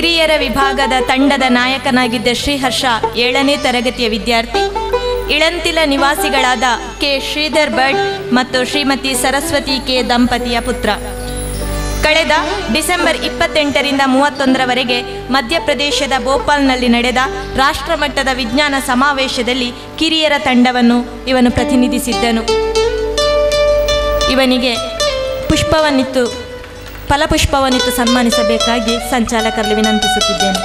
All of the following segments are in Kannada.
ಕಿರಿಯರ ವಿಭಾಗದ ತಂಡದ ನಾಯಕನಾಗಿದ್ದ ಶ್ರೀಹರ್ಷ 7ನೇ ತರಗತಿಯ ವಿದ್ಯಾರ್ಥಿ. ಇಳಂತಿಲ ನಿವಾಸಿಗಳಾದ ಕೆ ಶ್ರೀಧರ್ ಭಟ್ ಮತ್ತು ಶ್ರೀಮತಿ ಸರಸ್ವತಿ ಕೆ ದಂಪತಿಯ ಪುತ್ರ. ಕಳೆದ ಡಿಸೆಂಬರ್ 28ರಿಂದ 31ರವರೆಗೆ ಮಧ್ಯಪ್ರದೇಶದ ಭೋಪಾಲ್ನಲ್ಲಿ ನಡೆದ ರಾಷ್ಟ್ರಮಟ್ಟದ ವಿಜ್ಞಾನ ಸಮಾವೇಶದಲ್ಲಿ ಕಿರಿಯರ ತಂಡವನ್ನು ಇವನು ಪ್ರತಿನಿಧಿಸಿದ್ದನು. ಇವನಿಗೆ ಫಲಪುಷ್ಪವನ್ನಿತ್ತು ಸನ್ಮಾನಿಸಬೇಕಾಗಿ ಸಂಚಾಲಕರಲ್ಲಿ ವಿನಂತಿಸುತ್ತಿದ್ದೇನೆ.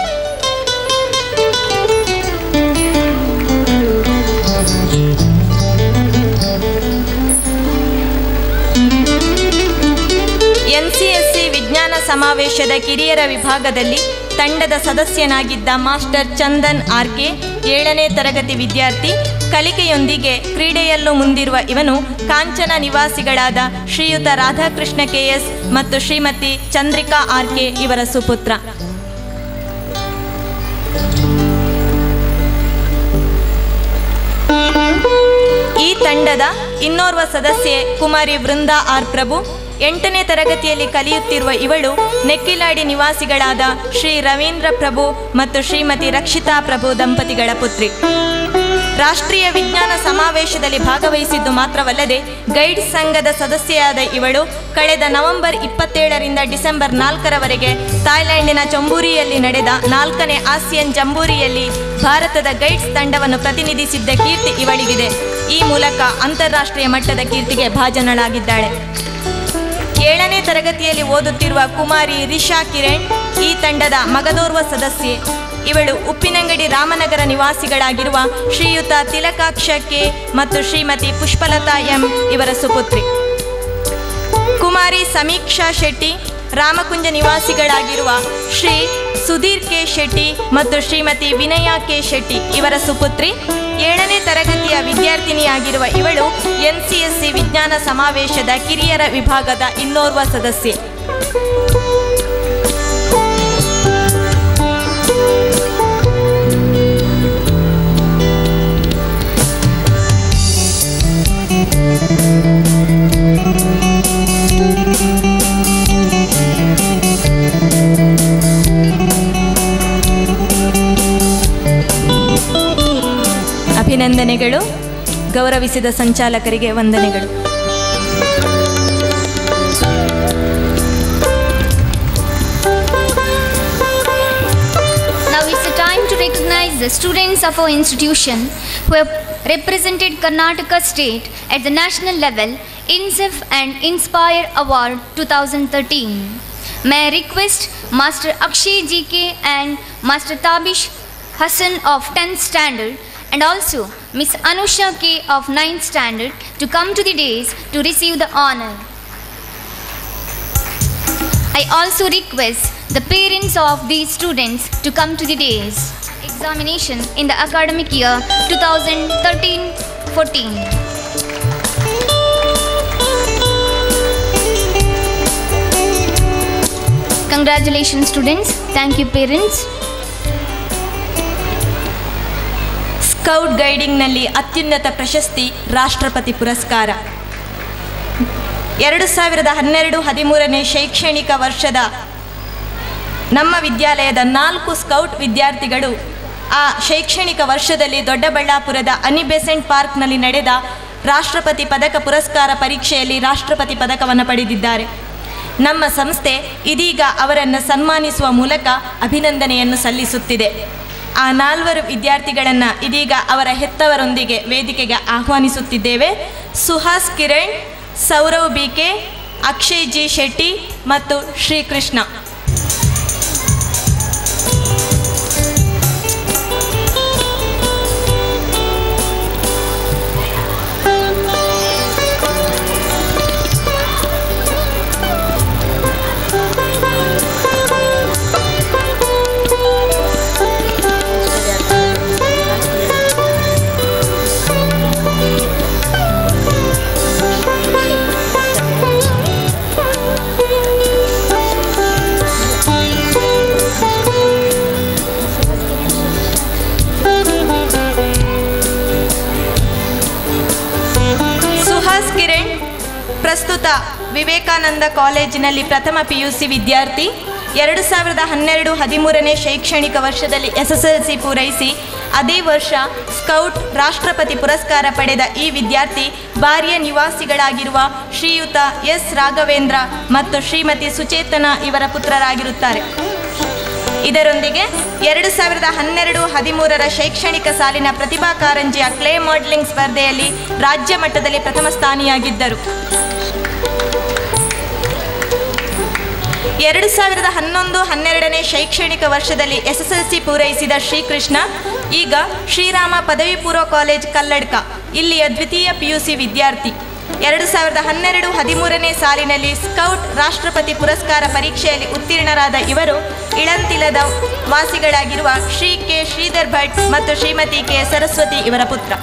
NCSC ವಿಜ್ಞಾನ ಸಮಾವೇಶದ ಕಿರಿಯರ ವಿಭಾಗದಲ್ಲಿ ತಂಡದ ಸದಸ್ಯನಾಗಿದ್ದ ಮಾಸ್ಟರ್ ಚಂದನ್ RK 7ನೇ ತರಗತಿ ವಿದ್ಯಾರ್ಥಿ. ಕಲಿಕೆಯೊಂದಿಗೆ ಕ್ರೀಡೆಯಲ್ಲೂ ಮುಂದಿರುವ ಇವನು ಕಾಂಚನ ನಿವಾಸಿಗಳಾದ ಶ್ರೀಯುತ ರಾಧಾಕೃಷ್ಣ KS ಮತ್ತು ಶ್ರೀಮತಿ ಚಂದ್ರಿಕಾ RK ಇವರ ಸುಪುತ್ರ. ಈ ತಂಡದ ಇನ್ನೋರ್ವ ಸದಸ್ಯೆ ಕುಮಾರಿ ವೃಂದಾ R ಪ್ರಭು. 8ನೇ ತರಗತಿಯಲ್ಲಿ ಕಲಿಯುತ್ತಿರುವ ಇವಳು ನೆಕ್ಕಿಲಾಡಿ ನಿವಾಸಿಗಳಾದ ಶ್ರೀ ರವೀಂದ್ರ ಪ್ರಭು ಮತ್ತು ಶ್ರೀಮತಿ ರಕ್ಷಿತಾ ಪ್ರಭು ದಂಪತಿಗಳ ಪುತ್ರಿ. ರಾಷ್ಟ್ರೀಯ ವಿಜ್ಞಾನ ಸಮಾವೇಶದಲ್ಲಿ ಭಾಗವಹಿಸಿದ್ದು ಮಾತ್ರವಲ್ಲದೆ ಗೈಡ್ ಸಂಘದ ಸದಸ್ಯೆಯಾದ ಇವಳು ಕಳೆದ ನವೆಂಬರ್ 27ರಿಂದ ಡಿಸೆಂಬರ್ 4ರವರೆಗೆ ಥಾಯ್ಲೆಂಡಿನ ಚಂಬೂರಿಯಲ್ಲಿ ನಡೆದ 4ನೇ ಆಸಿಯನ್ ಜಂಬೂರಿಯಲ್ಲಿ ಭಾರತದ ಗೈಡ್ಸ್ ತಂಡವನ್ನು ಪ್ರತಿನಿಧಿಸಿದ್ದ ಕೀರ್ತಿ ಇವಳಿಗಿದೆ. ಈ ಮೂಲಕ ಅಂತಾರಾಷ್ಟ್ರೀಯ ಮಟ್ಟದ ಕೀರ್ತಿಗೆ ಭಾಜನಳಾಗಿದ್ದಾಳೆ. 7ನೇ ತರಗತಿಯಲ್ಲಿ ಓದುತ್ತಿರುವ ಕುಮಾರಿ ರಿಷಾ ಕಿರಣ್ ಈ ತಂಡದ ಮಗದೋರ್ವ ಸದಸ್ಯೆ. ಇವಳು ಉಪ್ಪಿನಂಗಡಿ ರಾಮನಗರ ನಿವಾಸಿಗಳಾಗಿರುವ ಶ್ರೀಯುತ ತಿಲಕಾಕ್ಷ ಕೆ ಮತ್ತು ಶ್ರೀಮತಿ ಪುಷ್ಪಲತಾ M ಇವರ ಸುಪುತ್ರಿ. ಕುಮಾರಿ ಸಮೀಕ್ಷಾ ಶೆಟ್ಟಿ ರಾಮಕುಂಜ ನಿವಾಸಿಗಳಾಗಿರುವ ಶ್ರೀ ಸುಧೀರ್ ಕೆ ಶೆಟ್ಟಿ ಮತ್ತು ಶ್ರೀಮತಿ ವಿನಯಾ ಕೆ ಶೆಟ್ಟಿ ಇವರ ಸುಪುತ್ರಿ. 7ನೇ ತರಗತಿಯ ವಿದ್ಯಾರ್ಥಿನಿಯಾಗಿರುವ ಇವಳು NCSC ವಿಜ್ಞಾನ ಸಮಾವೇಶದ ಕಿರಿಯರ ವಿಭಾಗದ ಇನ್ನೋರ್ವ ಸದಸ್ಯೆ. ಅಭಿನಂದನೆಗಳು. ಗೌರವಿಸಿದ ಸಂಚಾಲಕರಿಗೆ ವಂದನೆಗಳು. Now it's a time to recognize the students of our institution who have represented Karnataka state at the national level INSEF and Inspire Award 2013. May I request Master Akshay GK and Master Tabish Hassan of 10th standard and also Miss Anusha K of 9th standard to come to the dais to receive the honor. I also request the parents of these students to come to the dais. Examination in the academic year 2013-14. Congratulations students. Thank you parents. Scout ಗೈಡಿಂಗ್ನಲ್ಲಿ ಅತ್ಯುನ್ನತ ಪ್ರಶಸ್ತಿ ರಾಷ್ಟ್ರಪತಿ ಪುರಸ್ಕಾರ. 2012-13ನೇ ಶೈಕ್ಷಣಿಕ ವರ್ಷದ ನಮ್ಮ ವಿದ್ಯಾಲಯದ 4 ಸ್ಕೌಟ್ ವಿದ್ಯಾರ್ಥಿಗಳು ಆ ಶೈಕ್ಷಣಿಕ ವರ್ಷದಲ್ಲಿ ದೊಡ್ಡಬಳ್ಳಾಪುರದ ಅನಿ ಬೆಸೆಂಟ್ ಪಾರ್ಕ್ನಲ್ಲಿ ನಡೆದ ರಾಷ್ಟ್ರಪತಿ ಪದಕ ಪುರಸ್ಕಾರ ಪರೀಕ್ಷೆಯಲ್ಲಿ ರಾಷ್ಟ್ರಪತಿ ಪದಕವನ್ನು ಪಡೆದಿದ್ದಾರೆ. ನಮ್ಮ ಸಂಸ್ಥೆ ಇದೀಗ ಅವರನ್ನು ಸನ್ಮಾನಿಸುವ ಮೂಲಕ ಅಭಿನಂದನೆಯನ್ನು ಸಲ್ಲಿಸುತ್ತಿದೆ. ಆ 4 ವಿದ್ಯಾರ್ಥಿಗಳನ್ನು ಇದೀಗ ಅವರ ಹೆತ್ತವರೊಂದಿಗೆ ವೇದಿಕೆಗೆ ಆಹ್ವಾನಿಸುತ್ತಿದ್ದೇವೆ. ಸುಹಾಸ್ ಕಿರಣ್, ಸೌರವ್ BK, ಅಕ್ಷಯ್ G ಶೆಟ್ಟಿ ಮತ್ತು ಶ್ರೀಕೃಷ್ಣ. ಪ್ರಸ್ತುತ ವಿವೇಕಾನಂದ ಕಾಲೇಜಿನಲ್ಲಿ ಪ್ರಥಮ PUC ವಿದ್ಯಾರ್ಥಿ. 2012-13ನೇ ಶೈಕ್ಷಣಿಕ ವರ್ಷದಲ್ಲಿ SSLC ಪೂರೈಸಿ ಅದೇ ವರ್ಷ ಸ್ಕೌಟ್ ರಾಷ್ಟ್ರಪತಿ ಪುರಸ್ಕಾರ ಪಡೆದ ಈ ವಿದ್ಯಾರ್ಥಿ ಬಾರಿಯ ನಿವಾಸಿಗಳಾಗಿರುವ ಶ್ರೀಯುತ ಎಸ್ ರಾಘವೇಂದ್ರ ಮತ್ತು ಶ್ರೀಮತಿ ಸುಚೇತನಾ ಇವರ ಪುತ್ರರಾಗಿರುತ್ತಾರೆ. ಇದರೊಂದಿಗೆ 2012-13ರ ಶೈಕ್ಷಣಿಕ ಸಾಲಿನ ಪ್ರತಿಭಾ ಕಾರಂಜಿಯ ಕ್ಲೇ ಮಾಡೆಲಿಂಗ್ ಸ್ಪರ್ಧೆಯಲ್ಲಿ ರಾಜ್ಯ ಮಟ್ಟದಲ್ಲಿ ಪ್ರಥಮ ಸ್ಥಾನಿಯಾಗಿದ್ದರು. 2011-12ನೇ ಶೈಕ್ಷಣಿಕ ವರ್ಷದಲ್ಲಿ SSLC ಪೂರೈಸಿದ ಶ್ರೀಕೃಷ್ಣ ಈಗ ಶ್ರೀರಾಮ ಪದವಿ ಪೂರ್ವ ಕಾಲೇಜ್ ಕಲ್ಲಡ್ಕ ಇಲ್ಲಿಯ ದ್ವಿತೀಯ PUC ವಿದ್ಯಾರ್ಥಿ. 2012-13ನೇ ಸಾಲಿನಲ್ಲಿ ಸ್ಕೌಟ್ ರಾಷ್ಟ್ರಪತಿ ಪುರಸ್ಕಾರ ಪರೀಕ್ಷೆಯಲ್ಲಿ ಉತ್ತೀರ್ಣರಾದ ಇವರು ಇಳಂತಿಲದ ವಾಸಿಗಳಾಗಿರುವ ಶ್ರೀ ಕೆ ಶ್ರೀಧರ್ ಭಟ್ ಮತ್ತು ಶ್ರೀಮತಿ ಕೆ ಸರಸ್ವತಿ ಇವರ ಪುತ್ರ.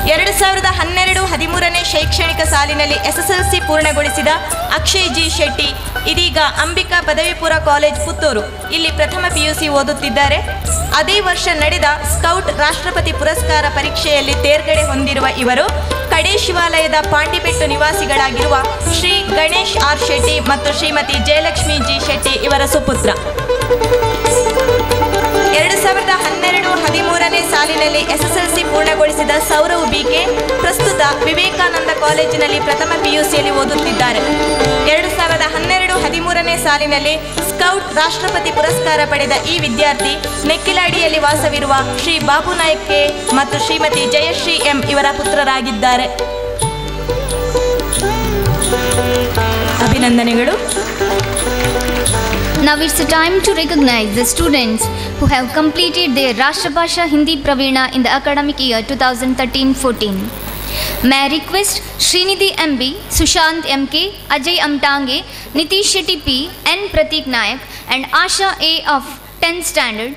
2012-13ನೇ ಶೈಕ್ಷಣಿಕ ಸಾಲಿನಲ್ಲಿ SSLC ಪೂರ್ಣಗೊಳಿಸಿದ ಅಕ್ಷಯ್ ಜಿ ಶೆಟ್ಟಿ ಇದೀಗ ಅಂಬಿಕಾ ಪದವಿ ಪೂರ್ವ ಕಾಲೇಜ್ ಪುತ್ತೂರು ಇಲ್ಲಿ ಪ್ರಥಮ PUC ಓದುತ್ತಿದ್ದಾರೆ. ಅದೇ ವರ್ಷ ನಡೆದ ಸ್ಕೌಟ್ ರಾಷ್ಟ್ರಪತಿ ಪುರಸ್ಕಾರ ಪರೀಕ್ಷೆಯಲ್ಲಿ ತೇರ್ಗಡೆ ಹೊಂದಿರುವ ಇವರು ಕಡೆ ಶಿವಾಲಯದ ಪಾಂಡಿಬೆಟ್ಟು ನಿವಾಸಿಗಳಾಗಿರುವ ಶ್ರೀ ಗಣೇಶ್ ಆರ್ ಶೆಟ್ಟಿ ಮತ್ತು ಶ್ರೀಮತಿ ಜಯಲಕ್ಷ್ಮಿ ಜಿ ಶೆಟ್ಟಿ ಇವರ ಸುಪುತ್ರ. 2012-13ನೇ ಸಾಲಿನಲ್ಲಿ SSLC ಪೂರ್ಣಗೊಳಿಸಿದ ಸೌರವ್ BK ಪ್ರಸ್ತುತ ವಿವೇಕಾನಂದ ಕಾಲೇಜಿನಲ್ಲಿ ಪ್ರಥಮ PUCಯಲ್ಲಿ ಓದುತ್ತಿದ್ದಾರೆ. 2012-13ನೇ ಸಾಲಿನಲ್ಲಿ ಸ್ಕೌಟ್ ರಾಷ್ಟ್ರಪತಿ ಪುರಸ್ಕಾರ ಪಡೆದ ಈ ವಿದ್ಯಾರ್ಥಿ ನೆಕ್ಕಿಲಾಡಿಯಲ್ಲಿ ವಾಸವಿರುವ ಶ್ರೀ ಬಾಬು ನಾಯಕ್ ಕೆ ಮತ್ತು ಶ್ರೀಮತಿ ಜಯಶ್ರೀ ಎಂ ಇವರ ಪುತ್ರರಾಗಿದ್ದಾರೆ. ಅಭಿನಂದನೆಗಳು. Now it's the time to recognize the students who have completed their Rashtrabhasha Hindi Praveena in the academic year 2013-14. May I request Srinidhi MB, Sushant MK, Ajay Amtange, Nitish Shetty P, N Pratik Nayak and Asha A of 10th standard,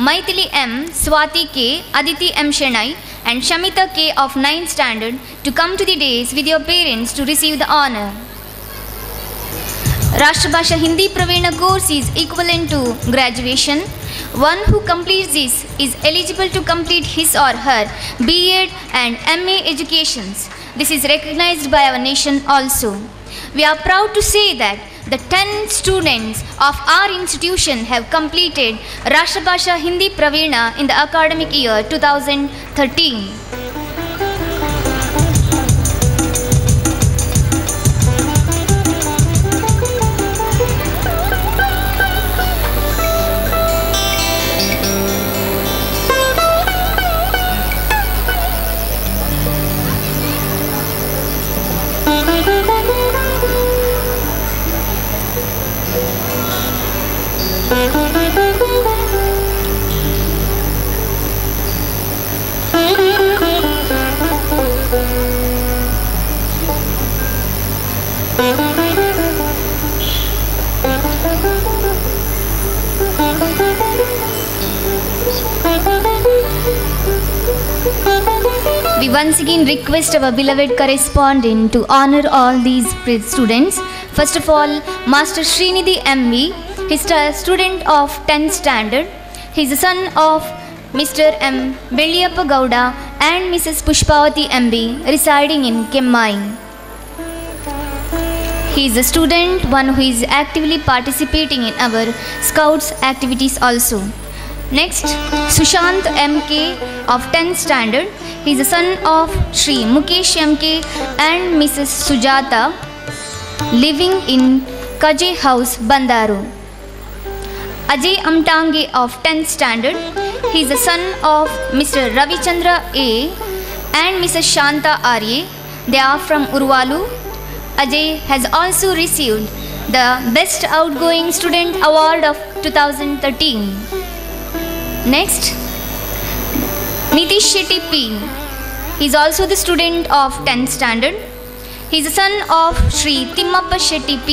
Maithili M, Swati K, Aditi M Shenai and Shamita K of 9th standard to come to the dais with your parents to receive the honor. Rashtrabhasha Hindi Praveena course is equivalent to graduation. One who completes this is eligible to complete his or her B.Ed and M.A. educations. This is recognized by our nation also. We are proud to say that the 10 students of our institution have completed Rashtrabhasha Hindi Praveena in the academic year 2013. We once again request our beloved correspondent to honor all these students. First of all, Master Srinidhi MV, he is a student of 10th standard. He is the son of Mr. M. Belliyappa Gowda and Mrs. Pushpavati MB residing in Kemmai. He is a student, one who is actively participating in our Scouts activities also. Next, Sushant MK of 10th standard. He is the son of Shri Mukesh MK and Mrs. Sujata living in Kaje House, Bandaru. Ajay Amtange of 10th standard. He is the son of Mr. Ravichandra A and Mrs. Shanta Arye. They are from Urvalu. Ajay has also received the Best Outgoing Student Award of 2013. Next, Nitish Shetty P. He is also the student of 10th standard. He is the son of Shri Timmappa Shetty P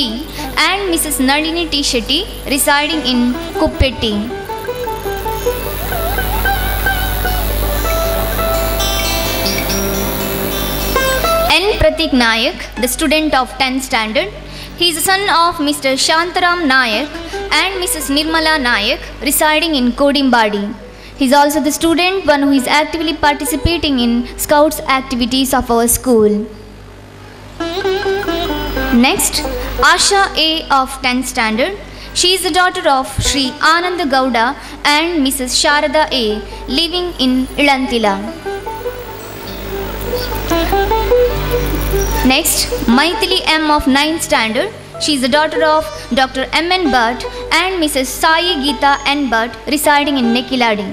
and Mrs. Nalini T. Shetty residing in Kuppetti. N. Pratik Nayak, the student of 10th standard. He is the son of Mr. Shantaram Nayak and Mrs. Nirmala Nayak residing in Kodimbadi. He is also the student, one who is actively participating in Scouts activities of our school. Next, Asha A of 10th standard. She is the daughter of Sri Ananda Gowda and Mrs. Sharada A, living in Ilantila. Next, Maithili M of 9th standard. She is the daughter of Dr. M. N. Bhatt and Mrs. Sai Geeta N. Bhatt, residing in Nekiladi.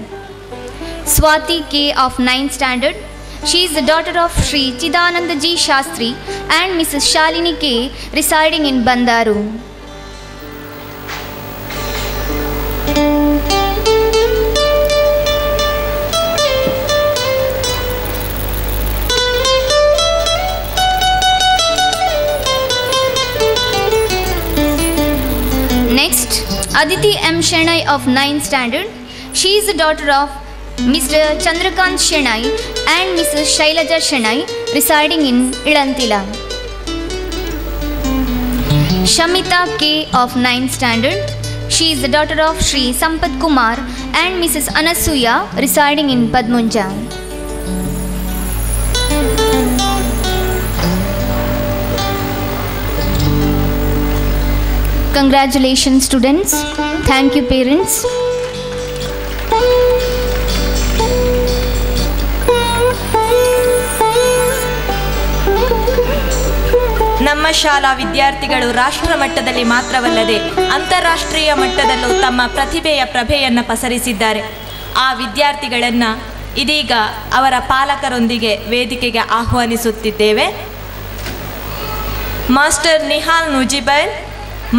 Swati K of 9th standard. She is the daughter of Sri Chidananda Ji Shastri and Mrs. Shalini K, residing in Bandaru. Next, Aditi M. Shenai of 9th standard. She is the daughter of Mr. Chandrakant Shenai and Mrs. Shailaja Shenai, residing in Ilantila. Shamita K of 9th standard. She is the daughter of Sri Sampath Kumar and Mrs. Anasuya, residing in Padmunja. Congratulations, students. Thank you, parents. ನಮ್ಮ ಶಾಲಾ ವಿದ್ಯಾರ್ಥಿಗಳು ರಾಷ್ಟ್ರ ಮಟ್ಟದಲ್ಲಿ ಮಾತ್ರವಲ್ಲದೆ ಅಂತಾರಾಷ್ಟ್ರೀಯ ಮಟ್ಟದಲ್ಲೂ ತಮ್ಮ ಪ್ರತಿಭೆಯ ಪ್ರಭೆಯನ್ನು ಪಸರಿಸಿದ್ದಾರೆ. ಆ ವಿದ್ಯಾರ್ಥಿಗಳನ್ನು ಇದೀಗ ಅವರ ಪಾಲಕರೊಂದಿಗೆ ವೇದಿಕೆಗೆ ಆಹ್ವಾನಿಸುತ್ತಿದ್ದೇವೆ. Master Nihal Nujibail,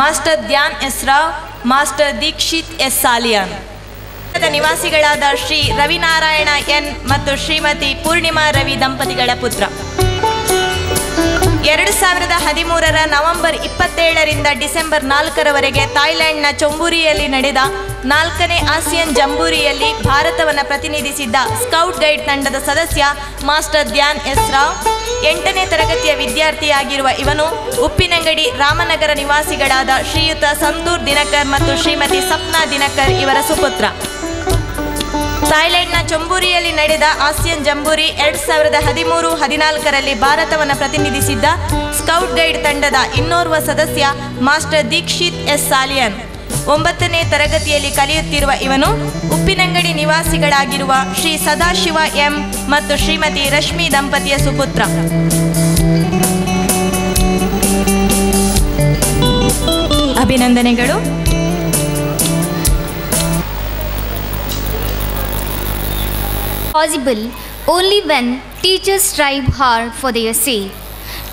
master Dhyan S Rao, master Dikshith S Saliyan. ನಿವಾಸಿಗಳಾದ ಶ್ರೀ ರವಿನಾರಾಯಣ ಎನ್ ಮತ್ತು ಶ್ರೀಮತಿ ಪೂರ್ಣಿಮಾ ರವಿ ದಂಪತಿಗಳ ಪುತ್ರ. 2013 ನವೆಂಬರ್ 27ರಿಂದ ಡಿಸೆಂಬರ್ 4ರವರೆಗೆ ಥಾಯ್ಲೆಂಡ್ನ ಚೊಂಬೂರಿಯಲ್ಲಿ ನಡೆದ 4ನೇ ಆಸಿಯನ್ ಜಂಬೂರಿಯಲ್ಲಿ ಭಾರತವನ್ನು ಪ್ರತಿನಿಧಿಸಿದ್ದ ಸ್ಕೌಟ್ ಗೈಡ್ ತಂಡದ ಸದಸ್ಯ ಮಾಸ್ಟರ್ ಧ್ಯಾನ್ ಎಸ್ ರಾವ್. 8ನೇ ತರಗತಿಯ ವಿದ್ಯಾರ್ಥಿಯಾಗಿರುವ ಇವನು ಉಪ್ಪಿನಂಗಡಿ ರಾಮನಗರ ನಿವಾಸಿಗಳಾದ ಶ್ರೀಯುತ ಸಂತೂರ್ ದಿನಕರ್ ಮತ್ತು ಶ್ರೀಮತಿ ಸಪ್ನಾ ದಿನಕರ್ ಇವರ ಸುಪುತ್ರ. ಥಾಯ್ಲೆಂಡ್ನ ಚೊಂಬೂರಿಯಲ್ಲಿ ನಡೆದ ಆಸಿಯನ್ ಜಂಬೂರಿ 2013-14ರಲ್ಲಿ ಭಾರತವನ್ನು ಪ್ರತಿನಿಧಿಸಿದ್ದ ಸ್ಕೌಟ್ ಗೈಡ್ ತಂಡದ ಇನ್ನೋರ್ವ ಸದಸ್ಯ ಮಾಸ್ಟರ್ ದೀಕ್ಷಿತ್ ಎಸ್ ಸಾಲಿಯನ್. 9ನೇ ತರಗತಿಯಲ್ಲಿ ಕಲಿಯುತ್ತಿರುವ ಇವನು ಉಪ್ಪಿನಂಗಡಿ ನಿವಾಸಿಗಳಾಗಿರುವ ಶ್ರೀ ಸದಾಶಿವ ಎಂ ಮತ್ತು ಶ್ರೀಮತಿ ರಶ್ಮಿ ದಂಪತಿಯ ಸುಪುತ್ರ. ಅಭಿನಂದನೆಗಳು. Possible only when teachers strive hard for their sake.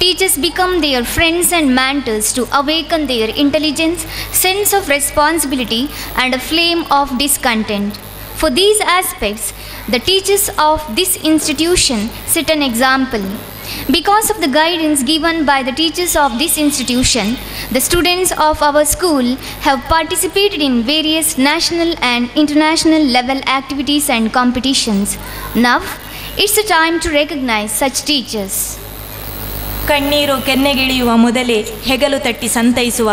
Teachers become their friends and mentors to awaken their intelligence, sense of responsibility, and a flame of discontent. For these aspects, the teachers of this institution set an example. Because of the guidance given by the teachers of this institution, the students of our school have participated in various national and international level activities and competitions. Now, it's the time to recognize such teachers. ಕಣ್ಣೀರು ಕೆನ್ನೆಗಿಳಿಯುವ ಮೊದಲೇ ಹೆಗಲು ತಟ್ಟಿ ಸಂತೈಸುವ,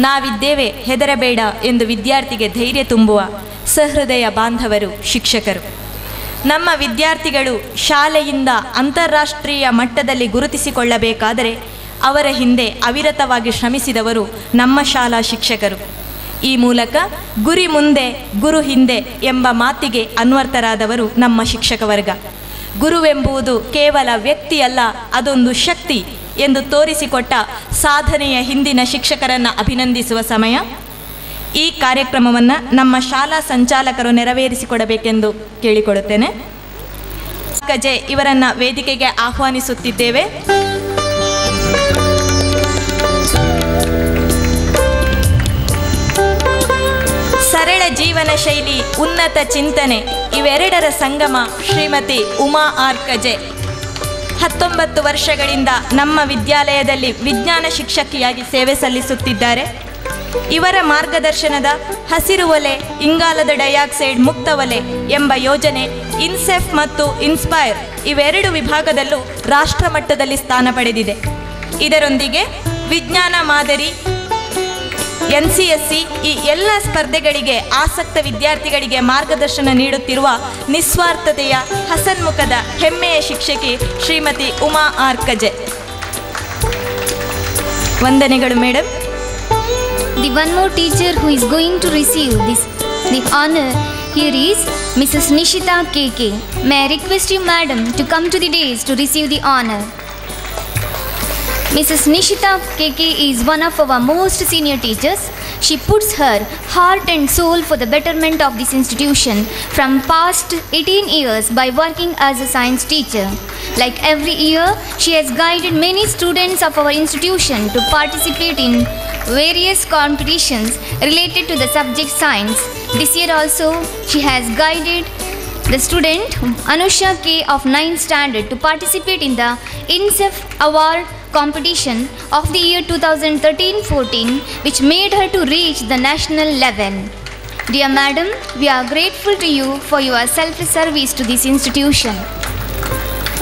ನಾವಿದ್ದೇವೆ ಹೆದರಬೇಡ ಎಂದು ವಿದ್ಯಾರ್ಥಿಗೆ ಧೈರ್ಯ ತುಂಬುವ ಸಹೃದಯ ಬಾಂಧವರು ಶಿಕ್ಷಕರು. ನಮ್ಮ ವಿದ್ಯಾರ್ಥಿಗಳು ಶಾಲೆಯಿಂದ ಅಂತಾರಾಷ್ಟ್ರೀಯ ಮಟ್ಟದಲ್ಲಿ ಗುರುತಿಸಿಕೊಳ್ಳಬೇಕಾದರೆ ಅವರ ಹಿಂದೆ ಅವಿರತವಾಗಿ ಶ್ರಮಿಸಿದವರು ನಮ್ಮ ಶಾಲಾ ಶಿಕ್ಷಕರು. ಈ ಮೂಲಕ ಗುರಿ ಮುಂದೆ ಗುರು ಹಿಂದೆ ಎಂಬ ಮಾತಿಗೆ ಅನ್ವರ್ಥರಾದವರು ನಮ್ಮ ಶಿಕ್ಷಕ ವರ್ಗ. ಗುರುವೆಂಬುದು ಕೇವಲ ವ್ಯಕ್ತಿಯಲ್ಲ, ಅದೊಂದು ಶಕ್ತಿ ಎಂದು ತೋರಿಸಿಕೊಟ್ಟ ಸಾಧನೆಯ ಹಿಂದಿನ ಶಿಕ್ಷಕರನ್ನು ಅಭಿನಂದಿಸುವ ಸಮಯ. ಈ ಕಾರ್ಯಕ್ರಮವನ್ನು ನಮ್ಮ ಶಾಲಾ ಸಂಚಾಲಕರು ನೆರವೇರಿಸಿಕೊಡಬೇಕೆಂದು ಕೇಳಿಕೊಳ್ಳುತ್ತೇನೆ. ಕಜೆ ಇವರನ್ನು ವೇದಿಕೆಗೆ ಆಹ್ವಾನಿಸುತ್ತಿದ್ದೇವೆ. ಸರಳ ಜೀವನ ಶೈಲಿ, ಉನ್ನತ ಚಿಂತನೆ ಇವೆರಡರ ಸಂಗಮ ಶ್ರೀಮತಿ ಉಮಾ ಆರ್ ಕಜೆ. 19 ವರ್ಷಗಳಿಂದ ನಮ್ಮ ವಿದ್ಯಾಲಯದಲ್ಲಿ ವಿಜ್ಞಾನ ಶಿಕ್ಷಕಿಯಾಗಿ ಸೇವೆ ಸಲ್ಲಿಸುತ್ತಿದ್ದಾರೆ. ಇವರ ಮಾರ್ಗದರ್ಶನದ ಹಸಿರು ಒಲೆ, ಇಂಗಾಲದ ಡೈಆಕ್ಸೈಡ್ ಮುಕ್ತ ಒಲೆ ಎಂಬ ಯೋಜನೆ ಇನ್ಸೆಫ್ ಮತ್ತು ಇನ್ಸ್ಪೈರ್ ಇವೆರಡು ವಿಭಾಗದಲ್ಲೂ ರಾಷ್ಟ್ರ ಮಟ್ಟದಲ್ಲಿ ಸ್ಥಾನ ಪಡೆದಿದೆ. ಇದರೊಂದಿಗೆ ವಿಜ್ಞಾನ ಮಾದರಿ, NCSC ಈ ಎಲ್ಲ ಸ್ಪರ್ಧೆಗಳಿಗೆ ಆಸಕ್ತ ವಿದ್ಯಾರ್ಥಿಗಳಿಗೆ ಮಾರ್ಗದರ್ಶನ ನೀಡುತ್ತಿರುವ ನಿಸ್ವಾರ್ಥತೆಯ ಹಸನ್ಮುಖದ ಹೆಮ್ಮೆಯ ಶಿಕ್ಷಕಿ ಶ್ರೀಮತಿ ಉಮಾ ಆರ್ ಕಜೆ. ವಂದನೆಗಳು madam. The one more teacher who is going to receive the honor here is Mrs. Nishita KK. May I request you, madam, to come to the dais to receive the honor. Mrs. Nishita KK is one of our most senior teachers. She puts her heart and soul for the betterment of this institution from past 18 years by working as a science teacher. Like every year, she has guided many students of our institution to participate in various competitions related to the subject science. This year also, she has guided the student Anusha K of 9th standard to participate in the INSEF award competition of the year 2013-14, which made her to reach the national level. Dear madam, we are grateful to you for your selfless service to this institution.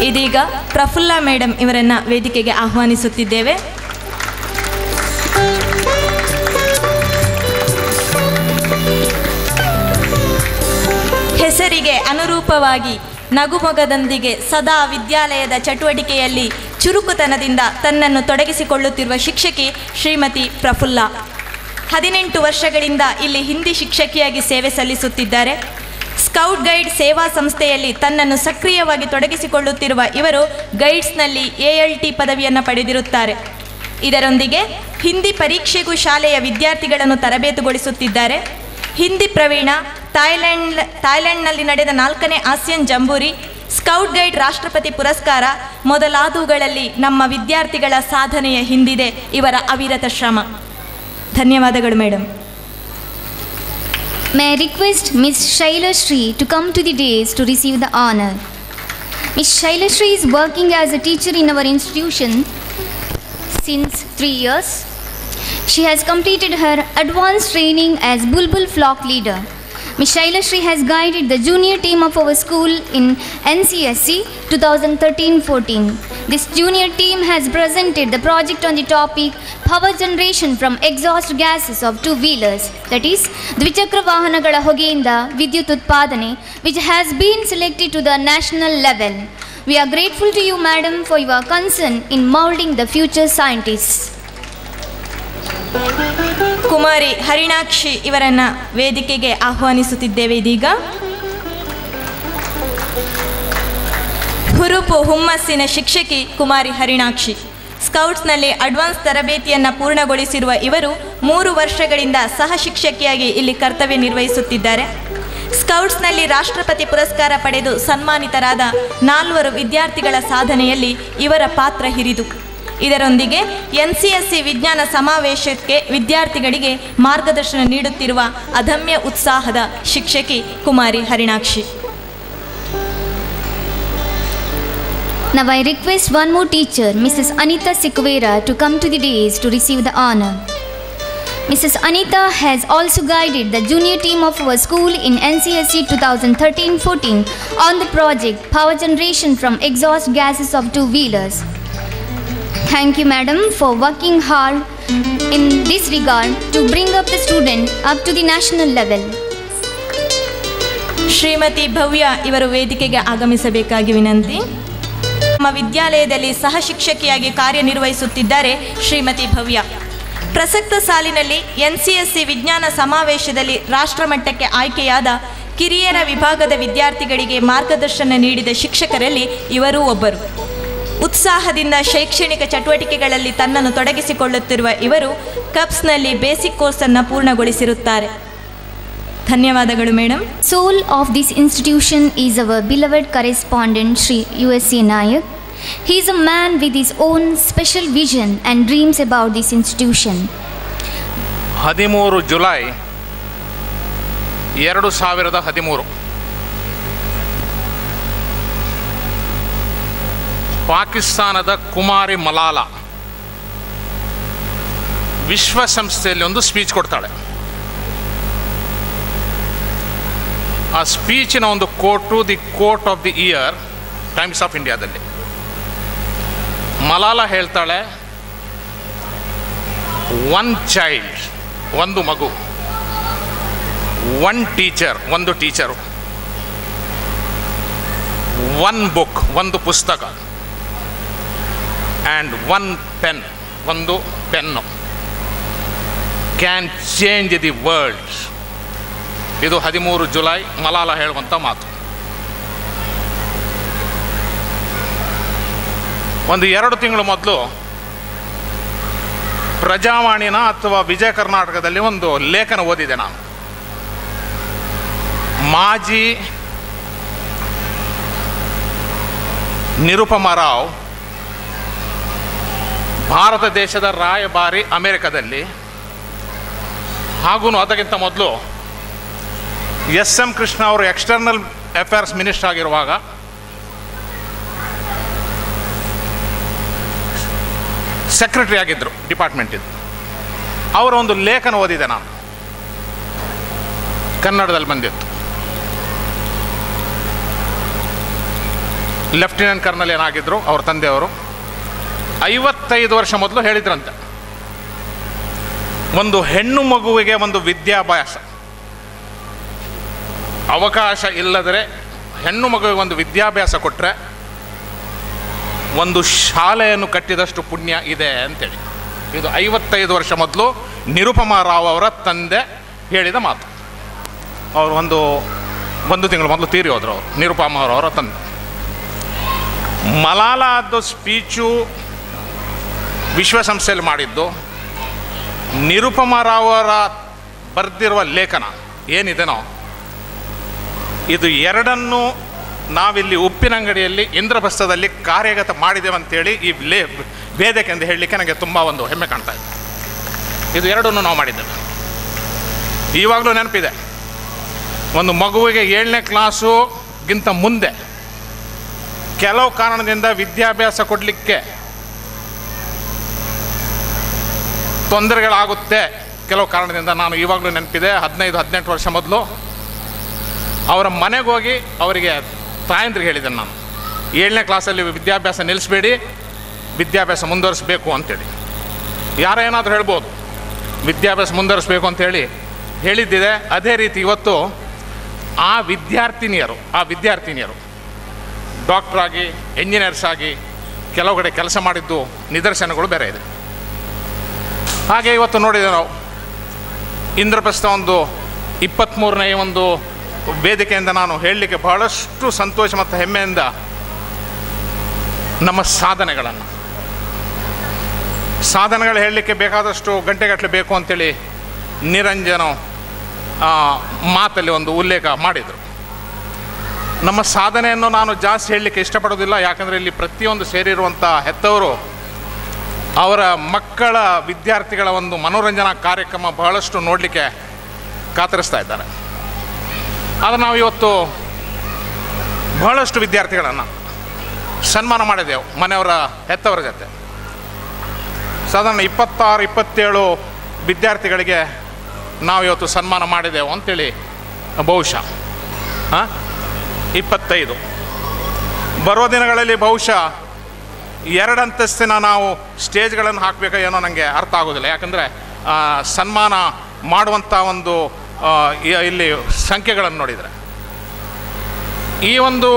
ಇದೀಗ ಪ್ರಫುಲ್ಲಾ ಮೇಡಮ್ ಇವರನ್ನು ವೇದಿಕೆಗೆ ಆಹ್ವಾನಿಸುತ್ತಿದ್ದೇವೆ. ಹೆಸರಿಗೆ ಅನುರೂಪವಾಗಿ ನಗುಮೊಗದೊಂದಿಗೆ ಸದಾ ವಿದ್ಯಾಲಯದ ಚಟುವಟಿಕೆಯಲ್ಲಿ ಚುರುಕುತನದಿಂದ ತನ್ನನ್ನು ತೊಡಗಿಸಿಕೊಳ್ಳುತ್ತಿರುವ ಶಿಕ್ಷಕಿ ಶ್ರೀಮತಿ ಪ್ರಫುಲ್ಲಾ. 18 ವರ್ಷಗಳಿಂದ ಇಲ್ಲಿ ಹಿಂದಿ ಶಿಕ್ಷಕಿಯಾಗಿ ಸೇವೆ ಸಲ್ಲಿಸುತ್ತಿದ್ದಾರೆ. ಸ್ಕೌಟ್ ಗೈಡ್ ಸೇವಾ ಸಂಸ್ಥೆಯಲ್ಲಿ ತನ್ನನ್ನು ಸಕ್ರಿಯವಾಗಿ ತೊಡಗಿಸಿಕೊಳ್ಳುತ್ತಿರುವ ಇವರು ಗೈಡ್ಸ್ನಲ್ಲಿ ALT ಪದವಿಯನ್ನು ಪಡೆದಿರುತ್ತಾರೆ. ಇದರೊಂದಿಗೆ ಹಿಂದಿ ಪರೀಕ್ಷೆಗೂ ಶಾಲೆಯ ವಿದ್ಯಾರ್ಥಿಗಳನ್ನು ತರಬೇತುಗೊಳಿಸುತ್ತಿದ್ದಾರೆ. ಹಿಂದಿ ಪ್ರವೀಣ, ಥಾಯ್ಲೆಂಡ್ನಲ್ಲಿ ನಡೆದ 4ನೇ ಆಸಿಯನ್ ಜಂಬೂರಿ, ಸ್ಕೌಟ್ ಗೈಡ್ ರಾಷ್ಟ್ರಪತಿ ಪುರಸ್ಕಾರ ಮೊದಲಾದವುಗಳಲ್ಲಿ ನಮ್ಮ ವಿದ್ಯಾರ್ಥಿಗಳ ಸಾಧನೆಯ ಹಿಂದಿದೆ ಇವರ ಅವಿರತ ಶ್ರಮ. ಧನ್ಯವಾದಗಳು madam. May I request Ms. Shaila Shri to come to the dais to receive the honor. Ms. Shaila Shri is working as a teacher in our institution since 3 years. She has completed her advanced training as Bulbul flock leader. Ms. Shaila Shri has guided the junior team of our school in NCSC 2013-14. This junior team has presented the project on the topic power generation from exhaust gases of two-wheelers, that is, ದ್ವಿಚಕ್ರ ವಾಹನಗಳ ಹೊಗೆಯಿಂದ ವಿದ್ಯುತ್ ಉತ್ಪಾದನೆ, which has been selected to the national level. We are grateful to you, madam, for your concern in molding the future scientists. ಕುಮಾರಿ ಹರಿಣಾಕ್ಷಿ ಇವರನ್ನು ವೇದಿಕೆಗೆ ಆಹ್ವಾನಿಸುತ್ತಿದ್ದೇವೆ. ಇದೀಗ ಹುರುಪು ಹುಮ್ಮಸ್ಸಿನ ಶಿಕ್ಷಕಿ ಕುಮಾರಿ ಹರಿಣಾಕ್ಷಿ. ಸ್ಕೌಟ್ಸ್ನಲ್ಲಿ ಅಡ್ವಾನ್ಸ್ ತರಬೇತಿಯನ್ನು ಪೂರ್ಣಗೊಳಿಸಿರುವ ಇವರು 3 ವರ್ಷಗಳಿಂದ ಸಹ ಶಿಕ್ಷಕಿಯಾಗಿ ಇಲ್ಲಿ ಕರ್ತವ್ಯ ನಿರ್ವಹಿಸುತ್ತಿದ್ದಾರೆ. ಸ್ಕೌಟ್ಸ್ನಲ್ಲಿ ರಾಷ್ಟ್ರಪತಿ ಪುರಸ್ಕಾರ ಪಡೆದು ಸನ್ಮಾನಿತರಾದ 4 ವಿದ್ಯಾರ್ಥಿಗಳ ಸಾಧನೆಯಲ್ಲಿ ಇವರ ಪಾತ್ರ ಹಿರಿದು. ಇದರೊಂದಿಗೆ NCSC ವಿಜ್ಞಾನ ಸಮಾವೇಶಕ್ಕೆ ವಿದ್ಯಾರ್ಥಿಗಳಿಗೆ ಮಾರ್ಗದರ್ಶನ ನೀಡುತ್ತಿರುವ ಅದಮ್ಯ ಉತ್ಸಾಹದ ಶಿಕ್ಷಕಿ ಕುಮಾರಿ Harinakshi. Now I request one more teacher, Mrs. Anita Sikvera, to come to the dais to receive the honor. Mrs. Anita has also guided the junior team of our school in NCSC 2013-14 on the project Power Generation from Exhaust Gases of Two-Wheelers. Thank you, madam, for working hard in this regard to bring up the student up to the national level. Shrimati ಭವ್ಯ ಇವರು ವೇದಿಕೆಗೆ ಆಗಮಿಸಬೇಕಾಗಿ ವಿನಂತಿ. ನಮ್ಮ ವಿದ್ಯಾಲಯದಲ್ಲಿ ಸಹ ಶಿಕ್ಷಕಿಯಾಗಿ ಕಾರ್ಯನಿರ್ವಹಿಸುತ್ತಿದ್ದಾರೆ ಶ್ರೀಮತಿ ಭವ್ಯ. ಪ್ರಸಕ್ತ ಸಾಲಿನಲ್ಲಿ NCSC ವಿಜ್ಞಾನ ಸಮಾವೇಶದಲ್ಲಿ ರಾಷ್ಟ್ರಮಟ್ಟಕ್ಕೆ ಆಯ್ಕೆಯಾದ ಕಿರಿಯರ ವಿಭಾಗದ ವಿದ್ಯಾರ್ಥಿಗಳಿಗೆ ಮಾರ್ಗದರ್ಶನ ನೀಡಿದ ಶಿಕ್ಷಕರಲ್ಲಿ ಇವರೂ ಒಬ್ಬರು. ಉತ್ಸಾಹದಿಂದ ಶೈಕ್ಷಣಿಕ ಚಟುವಟಿಕೆಗಳಲ್ಲಿ ತನ್ನನ್ನು ತೊಡಗಿಸಿಕೊಳ್ಳುತ್ತಿರುವ ಇವರು ಕಪ್ಸ್ನಲ್ಲಿ ಬೇಸಿಕ್ ಕೋರ್ಸನ್ನು ಪೂರ್ಣಗೊಳಿಸಿರುತ್ತಾರೆ. ಧನ್ಯವಾದಗಳು madam. Soul of this institution is our beloved correspondent Shri USC Nayak. He is a man with his own special vision and dreams about this institution. 13 July 2013 ಪಾಕಿಸ್ತಾನದ ಕುಮಾರಿ ಮಲಾಲಾ ವಿಶ್ವಸಂಸ್ಥೆಯಲ್ಲಿ ಒಂದು ಸ್ಪೀಚ್ ಕೊಡ್ತಾಳೆ. ಆ ಸ್ಪೀಚಿನ ಒಂದು quote the quote of the year Times of ಇಂಡಿಯಾದಲ್ಲಿ ಮಲಾಲಾ ಹೇಳ್ತಾಳೆ, ಒನ್ ಚೈಲ್ಡ್ ಒಂದು ಮಗು, ಒನ್ ಟೀಚರ್ ಒಂದು ಟೀಚರು, ಒನ್ ಬುಕ್ ಒಂದು ಪುಸ್ತಕ, ಆ್ಯಂಡ್ ಒನ್ ಪೆನ್ ಒಂದು pen can change the world. ಇದು 13 ಜುಲೈ ಮಲಾಲ ಹೇಳುವಂಥ ಮಾತು. ಒಂದು 2 ತಿಂಗಳು ಮೊದಲು ಪ್ರಜಾವಾಣಿನ ಅಥವಾ ವಿಜಯ ಕರ್ನಾಟಕದಲ್ಲಿ ಒಂದು ಲೇಖನ ಓದಿದೆ ನಾನು. ಮಾಜಿ ನಿರುಪಮಾ ರಾವ್ ಭಾರತ ದೇಶದ ರಾಯಭಾರಿ ಅಮೆರಿಕದಲ್ಲಿ, ಹಾಗೂ ಅದಕ್ಕಿಂತ ಮೊದಲು SM ಕೃಷ್ಣ ಅವರು ಎಕ್ಸ್ಟರ್ನಲ್ ಅಫೇರ್ಸ್ ಮಿನಿಸ್ಟರ್ ಆಗಿರುವಾಗ ಸೆಕ್ರೆಟರಿ ಆಗಿದ್ದರು ಡಿಪಾರ್ಟ್ಮೆಂಟಿದ್ದು. ಅವರ ಒಂದು ಲೇಖನ ಓದಿದೆ ನಾನು, ಕನ್ನಡದಲ್ಲಿ ಬಂದಿತ್ತು. ಲೆಫ್ಟಿನೆಂಟ್ ಕರ್ನಲ್ ಏನಾಗಿದ್ದರು ಅವ್ರ ತಂದೆಯವರು 55 ವರ್ಷ ಮೊದಲು ಹೇಳಿದ್ರಂತೆ, ಒಂದು ಹೆಣ್ಣು ಮಗುವಿಗೆ ಒಂದು ವಿದ್ಯಾಭ್ಯಾಸ ಅವಕಾಶ ಇಲ್ಲದರೆ ಹೆಣ್ಣು ಮಗುವಿಗೆ ಒಂದು ವಿದ್ಯಾಭ್ಯಾಸ ಕೊಟ್ಟರೆ ಒಂದು ಶಾಲೆಯನ್ನು ಕಟ್ಟಿದಷ್ಟು ಪುಣ್ಯ ಇದೆ ಅಂತೇಳಿ. ಇದು 55 ವರ್ಷ ಮೊದಲು ನಿರುಪಮಾ ರಾವ್ ಅವರ ತಂದೆ ಹೇಳಿದ ಮಾತು. ಅವರು ಒಂದು ತಿಂಗಳು ಮೊದಲು ತೀರಿ ಹೋದರು ಅವರು, ನಿರುಪಮಾ ಅವರ ತಂದೆ. ಮಲಾಲಾದ ಸ್ಪೀಚು ವಿಶ್ವಸಂಸ್ಥೆಯಲ್ಲಿ ಮಾಡಿದ್ದು, ನಿರುಪಮಾ ರಾವ್ ಅವರ ಬರೆದಿರುವ ಲೇಖನ ಏನಿದೆನೋ ಇದು ಎರಡನ್ನೂ ನಾವಿಲ್ಲಿ ಉಪ್ಪಿನಂಗಡಿಯಲ್ಲಿ ಇಂದ್ರಪ್ರಸ್ಥದಲ್ಲಿ ಕಾರ್ಯಗತ ಮಾಡಿದ್ದೇವೆ ಅಂತೇಳಿ ಈ ವೇದಿಕೆ ಎಂದು ಹೇಳಲಿಕ್ಕೆ ನನಗೆ ತುಂಬ ಒಂದು ಹೆಮ್ಮೆ ಕಾಣ್ತಾ ಇದೆ. ಇದು ಎರಡನ್ನೂ ನಾವು ಮಾಡಿದ್ದೇವೆ. ಇವಾಗಲೂ ನೆನಪಿದೆ, ಒಂದು ಮಗುವಿಗೆ 7ನೇ ಕ್ಲಾಸುಗಿಂತ ಮುಂದೆ ಕೆಲವು ಕಾರಣದಿಂದ ವಿದ್ಯಾಭ್ಯಾಸ ಕೊಡಲಿಕ್ಕೆ ತೊಂದರೆಗಳಾಗುತ್ತೆ. ಕೆಲವು ಕಾರಣದಿಂದ ನಾನು ಇವಾಗಲೂ ನೆನಪಿದೆ, 15-18 ವರ್ಷ ಮೊದಲು ಅವರ ಮನೆಗೆ ಹೋಗಿ ಅವರಿಗೆ ತಾಯಂದ್ರಿಗೆ ಹೇಳಿದ್ದೇನೆ ನಾನು, 7ನೇ ಕ್ಲಾಸಲ್ಲಿ ವಿದ್ಯಾಭ್ಯಾಸ ನಿಲ್ಲಿಸಬೇಡಿ, ವಿದ್ಯಾಭ್ಯಾಸ ಮುಂದುವರಿಸಬೇಕು ಅಂತೇಳಿ. ಯಾರೇನಾದರೂ ಹೇಳ್ಬೋದು ವಿದ್ಯಾಭ್ಯಾಸ ಮುಂದುವರಿಸಬೇಕು ಅಂತೇಳಿ ಹೇಳಿದ್ದಿದೆ. ಅದೇ ರೀತಿ ಇವತ್ತು ಆ ವಿದ್ಯಾರ್ಥಿನಿಯರು ಡಾಕ್ಟ್ರಾಗಿ, ಎಂಜಿನಿಯರ್ಸ್ ಆಗಿ ಕೆಲವು ಕಡೆ ಕೆಲಸ ಮಾಡಿದ್ದು ನಿದರ್ಶನಗಳು ಬೇರೆ ಇದೆ. ಹಾಗೆ ಇವತ್ತು ನೋಡಿದೆ ನಾವು ಇಂದ್ರಪ್ರಸ್ಥ ಒಂದು 23ನೇ ಒಂದು ವೇದಿಕೆಯಿಂದ ನಾನು ಹೇಳಲಿಕ್ಕೆ ಬಹಳಷ್ಟು ಸಂತೋಷ ಮತ್ತು ಹೆಮ್ಮೆಯಿಂದ ನಮ್ಮ ಸಾಧನೆಗಳು ಹೇಳಲಿಕ್ಕೆ ಬೇಕಾದಷ್ಟು ಗಂಟೆಗಟ್ಟಲೆ ಬೇಕು ಅಂತೇಳಿ ನಿರಂಜನ ಮಾತಲ್ಲಿ ಒಂದು ಉಲ್ಲೇಖ ಮಾಡಿದರು. ನಮ್ಮ ಸಾಧನೆಯನ್ನು ನಾನು ಜಾಸ್ತಿ ಹೇಳಲಿಕ್ಕೆ ಇಷ್ಟಪಡೋದಿಲ್ಲ, ಯಾಕಂದರೆ ಇಲ್ಲಿ ಪ್ರತಿಯೊಂದು ಸೇರಿರುವಂಥ ಹೆತ್ತವರು ಅವರ ಮಕ್ಕಳ ವಿದ್ಯಾರ್ಥಿಗಳ ಒಂದು ಮನೋರಂಜನಾ ಕಾರ್ಯಕ್ರಮ ಬಹಳಷ್ಟು ನೋಡಲಿಕ್ಕೆ ಕಾತರಿಸ್ತಾ ಇದ್ದಾರೆ. ಆದರೆ ನಾವು ಇವತ್ತು ಬಹಳಷ್ಟು ವಿದ್ಯಾರ್ಥಿಗಳನ್ನು ಸನ್ಮಾನ ಮಾಡಿದೆವು ಮನೆಯವರ ಹೆತ್ತವರ ಜೊತೆ. ಸಾಧಾರಣ 26-27 ವಿದ್ಯಾರ್ಥಿಗಳಿಗೆ ನಾವು ಇವತ್ತು ಸನ್ಮಾನ ಮಾಡಿದೆವು ಅಂತೇಳಿ. ಬಹುಶಃ 25 ಬರೋ ದಿನಗಳಲ್ಲಿ ಬಹುಶಃ 2 ಅಂತಸ್ತಿನ ನಾವು ಸ್ಟೇಜ್ಗಳನ್ನು ಹಾಕಬೇಕೋ ಏನೋ ನನಗೆ ಅರ್ಥ ಆಗೋದಿಲ್ಲ. ಯಾಕಂದರೆ ಸನ್ಮಾನ ಮಾಡುವಂಥ ಒಂದು ಇಲ್ಲಿ ಸಂಖ್ಯೆಗಳನ್ನು ನೋಡಿದರೆ ಈ ಒಂದು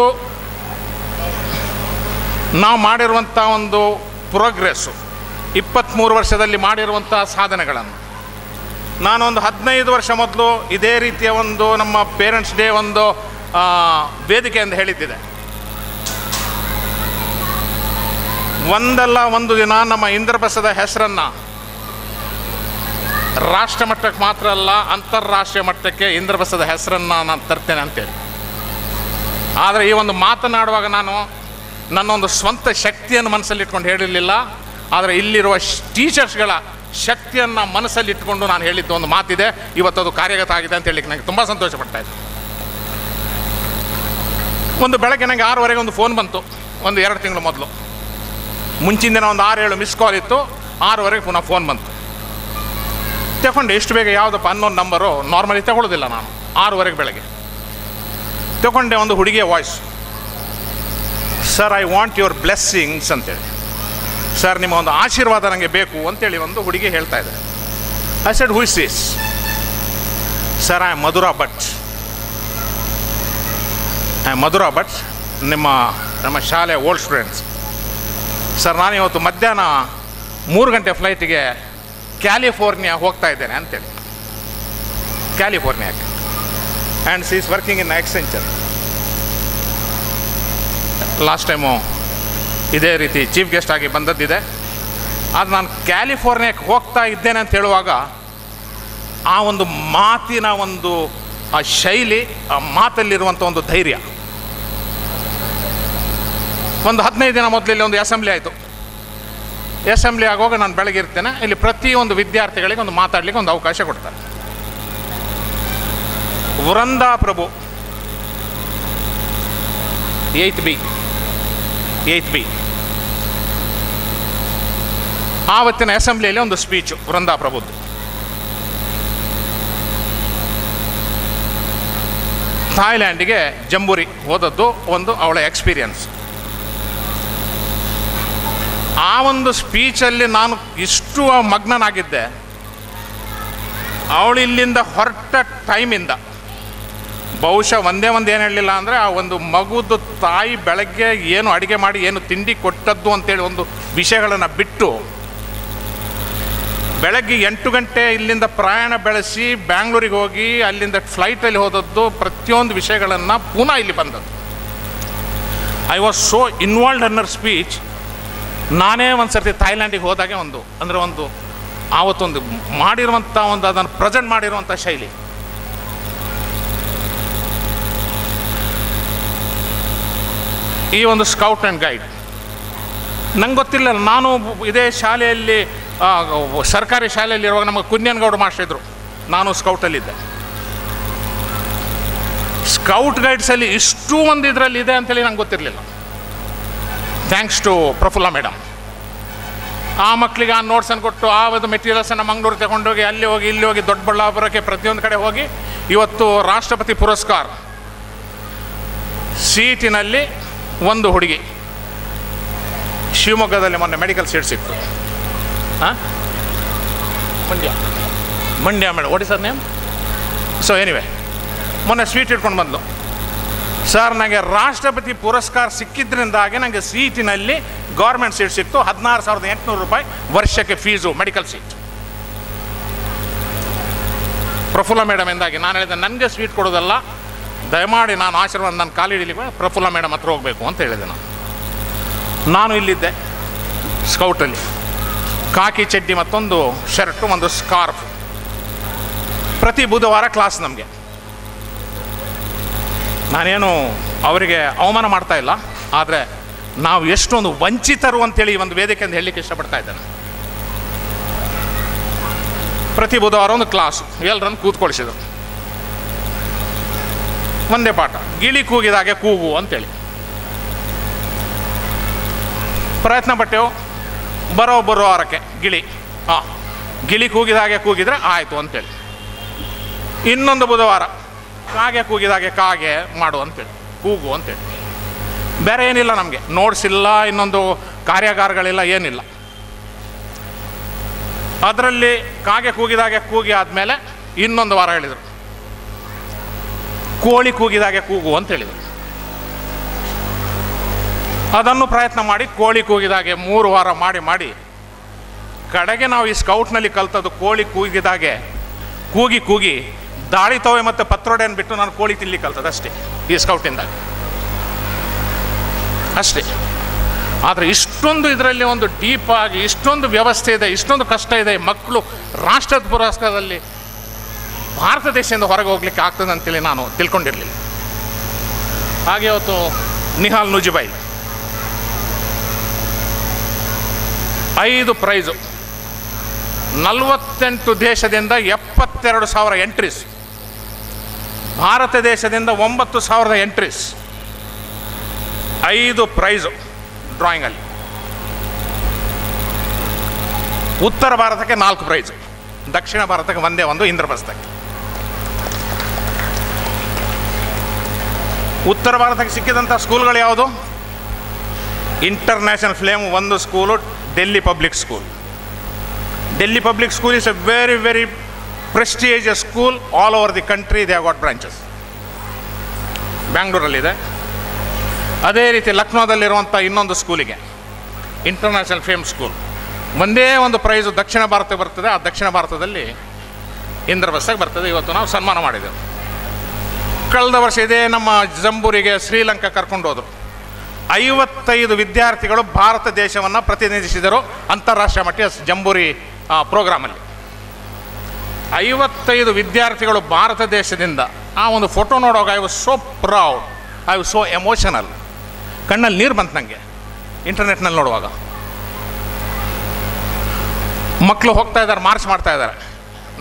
ನಾವು ಮಾಡಿರುವಂಥ ಒಂದು ಪ್ರೋಗ್ರೆಸ್ಸು 23 ವರ್ಷದಲ್ಲಿ ಮಾಡಿರುವಂಥ ಸಾಧನೆಗಳನ್ನು ನಾನೊಂದು 15 ವರ್ಷ ಮೊದಲು ಇದೇ ರೀತಿಯ ಒಂದು ನಮ್ಮ ಪೇರೆಂಟ್ಸ್ ಡೇ ಒಂದು ವೇದಿಕೆಯಿಂದ ಹೇಳಿದ್ದಿದೆ. ಒಂದಲ್ಲ ಒಂದು ದಿನ ನಮ್ಮ ಇಂದ್ರಪ್ರಸ್ಥದ ಹೆಸರನ್ನು ರಾಷ್ಟ್ರ ಮಟ್ಟಕ್ಕೆ ಮಾತ್ರ ಅಲ್ಲ, ಅಂತಾರಾಷ್ಟ್ರೀಯ ಮಟ್ಟಕ್ಕೆ ಇಂದ್ರಪ್ರಸ್ಥದ ಹೆಸರನ್ನು ನಾನು ತರ್ತೇನೆ ಅಂತೇಳಿ. ಆದರೆ ಈ ಒಂದು ಮಾತನಾಡುವಾಗ ನಾನು ನನ್ನೊಂದು ಸ್ವಂತ ಶಕ್ತಿಯನ್ನು ಮನಸ್ಸಲ್ಲಿ ಇಟ್ಕೊಂಡು ಹೇಳಿರಲಿಲ್ಲ, ಆದರೆ ಇಲ್ಲಿರುವ ಟೀಚರ್ಸ್ಗಳ ಶಕ್ತಿಯನ್ನು ಮನಸ್ಸಲ್ಲಿ ಇಟ್ಕೊಂಡು ನಾನು ಹೇಳಿದ್ದು ಒಂದು ಮಾತಿದೆ. ಇವತ್ತು ಅದು ಕಾರ್ಯಗತ ಆಗಿದೆ ಅಂತ ಹೇಳಲಿಕ್ಕೆ ನನಗೆ ತುಂಬ ಸಂತೋಷ ಪಡ್ತಾ ಇದ್ದೆ. ಒಂದು ಬೆಳಗ್ಗೆ ನನಗೆ 6:30 ಒಂದು ಫೋನ್ ಬಂತು, ಒಂದು 2 ತಿಂಗಳು ಮೊದಲು. ಮುಂಚಿನ ದಿನ ಒಂದು 6-7 ಮಿಸ್ ಕಾಲ್ ಇತ್ತು, 6:30 ಪುನಃ ಫೋನ್ ಬಂತು. ತಗೊಂಡೆ, ಎಷ್ಟು ಬೇಗ ಯಾವುದಪ್ಪ ಅನ್ನೋ ನಂಬರು ನಾರ್ಮಲಿ ತಗೊಳ್ಳೋದಿಲ್ಲ ನಾನು. 6:30 ಬೆಳಗ್ಗೆ ತಗೊಂಡೆ. ಒಂದು ಹುಡುಗಿಯ voice, sir I want your blessings ಅಂತೇಳಿ. ಸರ್ ನಿಮ್ಮ ಒಂದು ಆಶೀರ್ವಾದ ನನಗೆ ಬೇಕು ಅಂತೇಳಿ ಒಂದು ಹುಡುಗಿ ಹೇಳ್ತಾ ಇದೆ. I said who is this? Sir I am Madhura Bhat. Madhura Bhat, ನಮ್ಮ ಶಾಲೆಯ ಓಲ್ಡ್ ಸ್ಟೂಡೆಂಟ್ಸ್. ಸರ್ ನಾನು ಇವತ್ತು ಮಧ್ಯಾಹ್ನ 3 ಗಂಟೆ ಫ್ಲೈಟಿಗೆ ಕ್ಯಾಲಿಫೋರ್ನಿಯಾ ಹೋಗ್ತಾ ಇದ್ದೇನೆ ಅಂತೇಳಿ, ಕ್ಯಾಲಿಫೋರ್ನಿಯಾಕ್ಕೆ. And she is working in Accenture. Last time ಇದೇ ರೀತಿ ಚೀಫ್ ಗೆಸ್ಟ್ ಆಗಿ ಬಂದದ್ದಿದೆ. ಅದು ನಾನು ಕ್ಯಾಲಿಫೋರ್ನಿಯಾಕ್ಕೆ ಹೋಗ್ತಾ ಇದ್ದೇನೆ ಅಂತ ಹೇಳುವಾಗ ಆ ಒಂದು ಮಾತಿನ ಒಂದು ಆ ಶೈಲಿ, ಆ ಮಾತಲ್ಲಿರುವಂಥ ಒಂದು ಧೈರ್ಯ. ಒಂದು 15 ದಿನ ಮೊದಲು ಇಲ್ಲಿ ಒಂದು ಅಸೆಂಬ್ಲಿ ಆಯಿತು. ಅಸೆಂಬ್ಲಿ ಆಗುವಾಗ ನಾನು ಬೆಳಗ್ಗೆ ಇರ್ತೇನೆ. ಇಲ್ಲಿ ಪ್ರತಿಯೊಂದು ವಿದ್ಯಾರ್ಥಿಗಳಿಗೆ ಒಂದು ಮಾತಾಡಲಿಕ್ಕೆ ಒಂದು ಅವಕಾಶ ಕೊಡ್ತಾರೆ. ವೃಂದಾ ಪ್ರಭು 8th B ಆವತ್ತಿನ ಅಸೆಂಬ್ಲಿಯಲ್ಲಿ ಒಂದು ಸ್ಪೀಚು ವೃಂದಾ ಪ್ರಭುದ್ದು. ಥಾಯ್ಲ್ಯಾಂಡಿಗೆ ಜಂಬೂರಿ ಹೋದದ್ದು ಒಂದು ಅವಳ ಎಕ್ಸ್ಪೀರಿಯನ್ಸ್. ಆ ಒಂದು ಸ್ಪೀಚಲ್ಲಿ ನಾನು ಇಷ್ಟು ಮಗ್ನನಾಗಿದ್ದೆ. ಅವಳು ಇಲ್ಲಿಂದ ಹೊರಟ ಟೈಮಿಂದ ಬಹುಶಃ ಒಂದೇ ಏನು ಹೇಳಲಿಲ್ಲ ಅಂದರೆ, ಆ ಒಂದು ಮಗುದು ತಾಯಿ ಬೆಳಗ್ಗೆ ಏನು ಅಡುಗೆ ಮಾಡಿ ಏನು ತಿಂಡಿ ಕೊಟ್ಟದ್ದು ಅಂತೇಳಿ ಒಂದು ವಿಷಯಗಳನ್ನು ಬಿಟ್ಟು, ಬೆಳಗ್ಗೆ 8 ಗಂಟೆ ಇಲ್ಲಿಂದ ಪ್ರಯಾಣ ಬೆಳೆಸಿ ಬ್ಯಾಂಗ್ಳೂರಿಗೆ ಹೋಗಿ ಅಲ್ಲಿಂದ ಫ್ಲೈಟಲ್ಲಿ ಹೋದದ್ದು, ಪ್ರತಿಯೊಂದು ವಿಷಯಗಳನ್ನು ಪುನಃ ಇಲ್ಲಿ ಬಂದದ್ದು. I was so involved in Har speech. ನಾನೇ ಒಂದು ಸರ್ತಿ ಥಾಯ್ಲ್ಯಾಂಡಿಗೆ ಹೋದಾಗೆ ಒಂದು ಆವತ್ತೊಂದು ಮಾಡಿರುವಂಥ ಒಂದು ಅದನ್ನು ಪ್ರೆಸೆಂಟ್ ಮಾಡಿರುವಂಥ ಶೈಲಿ. ಈ ಒಂದು ಸ್ಕೌಟ್ ಆ್ಯಂಡ್ ಗೈಡ್ ನಂಗೆ ಗೊತ್ತಿಲ್ಲ. ನಾನು ಇದೇ ಶಾಲೆಯಲ್ಲಿ ಸರ್ಕಾರಿ ಶಾಲೆಯಲ್ಲಿರುವಾಗ ನಮಗೆ ಕುನ್ಯನ್ಗೌಡ ಮಾಸ್ಟ್ರಿದ್ರು, ನಾನು ಸ್ಕೌಟಲ್ಲಿದ್ದೆ. ಸ್ಕೌಟ್ ಗೈಡ್ಸಲ್ಲಿ ಇಷ್ಟು ಒಂದು ಇದರಲ್ಲಿ ಇದೆ ಅಂತೇಳಿ ನಂಗೆ ಗೊತ್ತಿರಲಿಲ್ಲ. Thanks to Prafulla madam. ಆ ಮಕ್ಕಳಿಗೆ ಆ ನೋಟ್ಸನ್ನು ಕೊಟ್ಟು, ಆ ಒಂದು ಮೆಟೀರಿಯಲ್ಸನ್ನು ಮಂಗಳೂರು ತಗೊಂಡೋಗಿ ಅಲ್ಲಿ ಹೋಗಿ ಇಲ್ಲಿ ಹೋಗಿ ದೊಡ್ಡಬಳ್ಳಾಪುರಕ್ಕೆ ಪ್ರತಿಯೊಂದು ಕಡೆ ಹೋಗಿ ಇವತ್ತು ರಾಷ್ಟ್ರಪತಿ ಪುರಸ್ಕಾರ. ಸೀಟಿನಲ್ಲಿ ಒಂದು ಹುಡುಗಿ ಶಿವಮೊಗ್ಗದಲ್ಲಿ ಮೊನ್ನೆ ಮೆಡಿಕಲ್ ಸೀಟ್ ಸಿಕ್ತು. Mandya madam, what is her name? So anyway, ಮೊನ್ನೆ ಸ್ವೀಟ್ ಇಟ್ಕೊಂಡು ಬಂದು, ಸರ್ ನನಗೆ ರಾಷ್ಟ್ರಪತಿ ಪುರಸ್ಕಾರ ಸಿಕ್ಕಿದ್ರಿಂದಾಗಿ ನನಗೆ ಸೀಟಿನಲ್ಲಿ ಗೌರ್ಮೆಂಟ್ ಸೀಟ್ ಸಿಕ್ತು, 16,800 ರೂಪಾಯಿ ವರ್ಷಕ್ಕೆ ಫೀಸು, ಮೆಡಿಕಲ್ ಸೀಟ್. ಪ್ರಫುಲ್ಲ ಮೇಡಮ್ ಎಂದಾಗಿ ನಾನು ಹೇಳಿದೆ, ನನಗೆ ಸ್ವೀಟ್ ಕೊಡೋದಲ್ಲ, ದಯಮಾಡಿ ನಾನು ಆಶೀರ್ವಾದ ನನ್ನ ಕಾಲಿಡಲಿಕ್ಕೆ ಪ್ರಫುಲ್ಲ ಮೇಡಮ್ ಹತ್ರ ಹೋಗಬೇಕು ಅಂತ ಹೇಳಿದೆ. ನಾನು ಇಲ್ಲಿದ್ದೆ ಸ್ಕೌಟಲ್ಲಿ, ಕಾಕಿ ಚಡ್ಡಿ ಮತ್ತೊಂದು ಶರ್ಟು, ಒಂದು ಸ್ಕಾರ್ಫ್. ಪ್ರತಿ ಬುಧವಾರ ಕ್ಲಾಸ್ ನಮಗೆ. ನಾನೇನು ಅವರಿಗೆ ಅವಮಾನ ಮಾಡ್ತಾ ಇಲ್ಲ, ಆದರೆ ನಾವು ಎಷ್ಟೊಂದು ವಂಚಿತರು ಅಂತೇಳಿ ಈ ಒಂದು ವೇದಿಕೆಯಿಂದ ಹೇಳಲಿಕ್ಕೆ ಇಷ್ಟಪಡ್ತಾ ಇದ್ದೇನೆ. ಪ್ರತಿ ಬುಧವಾರ ಒಂದು ಕ್ಲಾಸು, ಎಲ್ಲರನ್ನು ಕೂತ್ಕೊಳಿಸಿದರು. ಒಂದೇ ಪಾಠ, ಗಿಳಿ ಕೂಗಿದಾಗೆ ಕೂಗು ಅಂತೇಳಿ. ಪ್ರಯತ್ನ ಪಟ್ಟೆವು. ಬರೋ ವಾರಕ್ಕೆ ಗಿಳಿ ಕೂಗಿದಾಗೆ ಕೂಗಿದ್ರೆ ಆಯಿತು ಅಂತೇಳಿ. ಇನ್ನೊಂದು ಬುಧವಾರ ಕಾಗೆ ಕೂಗಿದಾಗೆ ಕಾಗೆ ಮಾಡು ಅಂತೇಳಿ, ಕೂಗು ಅಂತೇಳಿ. ಬೇರೆ ಏನಿಲ್ಲ ನಮಗೆ, ನೋಟ್ಸ್ ಇಲ್ಲ, ಇನ್ನೊಂದು ಕಾರ್ಯಾಗಾರಗಳಿಲ್ಲ, ಏನಿಲ್ಲ. ಅದರಲ್ಲಿ ಕಾಗೆ ಕೂಗಿದಾಗೆ ಕೂಗಿ ಆದಮೇಲೆ ಇನ್ನೊಂದು ವಾರ ಹೇಳಿದರು, ಕೋಳಿ ಕೂಗಿದಾಗೆ ಕೂಗು ಅಂತ ಹೇಳಿದರು. ಅದನ್ನು ಪ್ರಯತ್ನ ಮಾಡಿ ಕೋಳಿ ಕೂಗಿದಾಗೆ 3 ವಾರ ಮಾಡಿ ಕಡೆಗೆ ನಾವು ಈ ಸ್ಕೌಟ್ನಲ್ಲಿ ಕಲ್ತದ್ದು ಕೋಳಿ ಕೂಗಿದಾಗೆ ಕೂಗಿ ದಾಳಿ ತವೆ ಮತ್ತು ಪತ್ರೊಡೆಯನ್ನು ಬಿಟ್ಟು ನಾನು ಕೋಳಿ ತಿಲ್ಲಿ ಕಲ್ತದ್ದು ಅಷ್ಟೇ ಈ ಸ್ಕೌಟಿಂದಾಗ, ಅಷ್ಟೇ. ಆದರೆ ಇಷ್ಟೊಂದು ಇದರಲ್ಲಿ ಒಂದು ಡೀಪ್ ಆಗಿ ಇಷ್ಟೊಂದು ವ್ಯವಸ್ಥೆ ಇದೆ, ಇಷ್ಟೊಂದು ಕಷ್ಟ ಇದೆ. ಮಕ್ಕಳು ರಾಷ್ಟ್ರದ ಪುರಸ್ಕಾರದಲ್ಲಿ ಭಾರತ ದೇಶದಿಂದ ಹೊರಗೆ ಹೋಗ್ಲಿಕ್ಕೆ ಆಗ್ತದೆ ಅಂತೇಳಿ ನಾನು ತಿಳ್ಕೊಂಡಿರಲಿಲ್ಲ. ಹಾಗೆ ಇವತ್ತು ನಿಹಾಲ್ ನುಜಿಬೈ 5 ಪ್ರೈಸು, 48 ದೇಶದಿಂದ 72,000 ಎಂಟ್ರೀಸ್, ಭಾರತ ದೇಶದಿಂದ 9,000 ಎಂಟ್ರೀಸ್, 5 ಪ್ರೈಸು ಡ್ರಾಯಿಂಗಲ್ಲಿ. ಉತ್ತರ ಭಾರತಕ್ಕೆ 4 ಪ್ರೈಸು, ದಕ್ಷಿಣ ಭಾರತಕ್ಕೆ ಒಂದೇ ಒಂದು ಇಂದ್ರಪ್ರಸ್ಥಕ್ಕೆ. ಉತ್ತರ ಭಾರತಕ್ಕೆ ಸಿಕ್ಕಿದಂಥ ಸ್ಕೂಲ್ಗಳು ಯಾವುದು? ಇಂಟರ್ನ್ಯಾಷನಲ್ ಫ್ಲೇಮ್ ಒಂದು school, Delhi public school. Delhi public school is a very very prestigious school all over the country. They have got branches. ಬ್ಯಾಂಗ್ಳೂರಲ್ಲಿದೆ. ಅದೇ ರೀತಿ ಲಕ್ನೋದಲ್ಲಿರುವಂಥ ಇನ್ನೊಂದು ಸ್ಕೂಲಿಗೆ ಇಂಟರ್ನ್ಯಾಷನಲ್ ಫೇಮ್ ಸ್ಕೂಲ್, ಒಂದೇ ಒಂದು ಪ್ರೈಸು ದಕ್ಷಿಣ ಭಾರತಕ್ಕೆ ಬರ್ತದೆ. ಆ ದಕ್ಷಿಣ ಭಾರತದಲ್ಲಿ ಇಂದ್ರಪ್ರಸ್ಥಕ್ಕೆ ಬರ್ತದೆ. ಇವತ್ತು ನಾವು ಸನ್ಮಾನ ಮಾಡಿದೆವು. ಕಳೆದ ವರ್ಷ ಇದೇ ನಮ್ಮ ಜಂಬೂರಿಗೆ ಶ್ರೀಲಂಕಾ ಕರ್ಕೊಂಡು ಹೋದರು. 55 ವಿದ್ಯಾರ್ಥಿಗಳು ಭಾರತ ದೇಶವನ್ನು ಪ್ರತಿನಿಧಿಸಿದರು ಅಂತಾರಾಷ್ಟ್ರೀಯ ಮಟ್ಟದ ಜಂಬೂರಿ ಪ್ರೋಗ್ರಾಮಲ್ಲಿ. 55 ವಿದ್ಯಾರ್ಥಿಗಳು ಭಾರತ ದೇಶದಿಂದ. ಆ ಒಂದು ಫೋಟೋ ನೋಡುವಾಗ I was so proud, I was so emotional. ಕಣ್ಣಲ್ಲಿ ನೀರು ಬಂತು ನನಗೆ ಇಂಟರ್ನೆಟ್ನಲ್ಲಿ ನೋಡುವಾಗ. ಮಕ್ಕಳು ಹೋಗ್ತಾ ಇದ್ದಾರೆ, ಮಾರ್ಚ್ ಮಾಡ್ತಾ ಇದ್ದಾರೆ.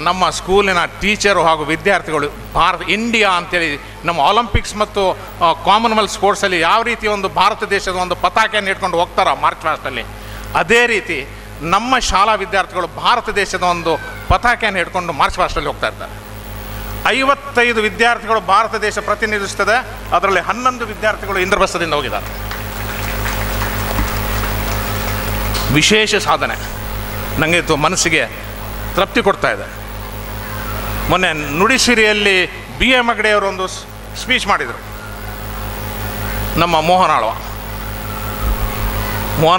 ನಮ್ಮ ಸ್ಕೂಲಿನ ಟೀಚರು ಹಾಗೂ ವಿದ್ಯಾರ್ಥಿಗಳು ಇಂಡಿಯಾ ಅಂತೇಳಿ ನಮ್ಮ ಒಲಿಂಪಿಕ್ಸ್ ಮತ್ತು ಕಾಮನ್ವೆಲ್ತ್ ಸ್ಪೋರ್ಟ್ಸಲ್ಲಿ ಯಾವ ರೀತಿ ಒಂದು ಭಾರತ ದೇಶದ ಒಂದು ಪತಾಕೆಯನ್ನು ಇಟ್ಕೊಂಡು ಹೋಗ್ತಾರೋ ಮಾರ್ಚ್ ಪಾಸ್ಟಲ್ಲಿ, ಅದೇ ರೀತಿ ನಮ್ಮ ಶಾಲಾ ವಿದ್ಯಾರ್ಥಿಗಳು ಭಾರತ ದೇಶದ ಒಂದು ಪತಾಕೆಯನ್ನು ಹಿಡ್ಕೊಂಡು ಮಾರ್ಚ್ ಪಾಸ್ಟಲ್ಲಿ ಹೋಗ್ತಾ ಇರ್ತಾರೆ. 55 ವಿದ್ಯಾರ್ಥಿಗಳು ಭಾರತ ದೇಶ ಪ್ರತಿನಿಧಿಸ್ತದೆ. ಅದರಲ್ಲಿ 11 ವಿದ್ಯಾರ್ಥಿಗಳು ಇಂದ್ರಪ್ರಸ್ಥದಿಂದ ಹೋಗಿದ್ದಾರೆ. ವಿಶೇಷ ಸಾಧನೆ. ನನಗೆ ಇದು ಮನಸ್ಸಿಗೆ ತೃಪ್ತಿ ಕೊಡ್ತಾ ಇದೆ. ಮೊನ್ನೆ ನುಡಿಸಿರಿಯಲ್ಲಿ ಬಿ ಎ ಮಗಡೆಯವರು ಒಂದು ಸ್ಪೀಚ್ ಮಾಡಿದರು. ನಮ್ಮ ಮೋಹನ್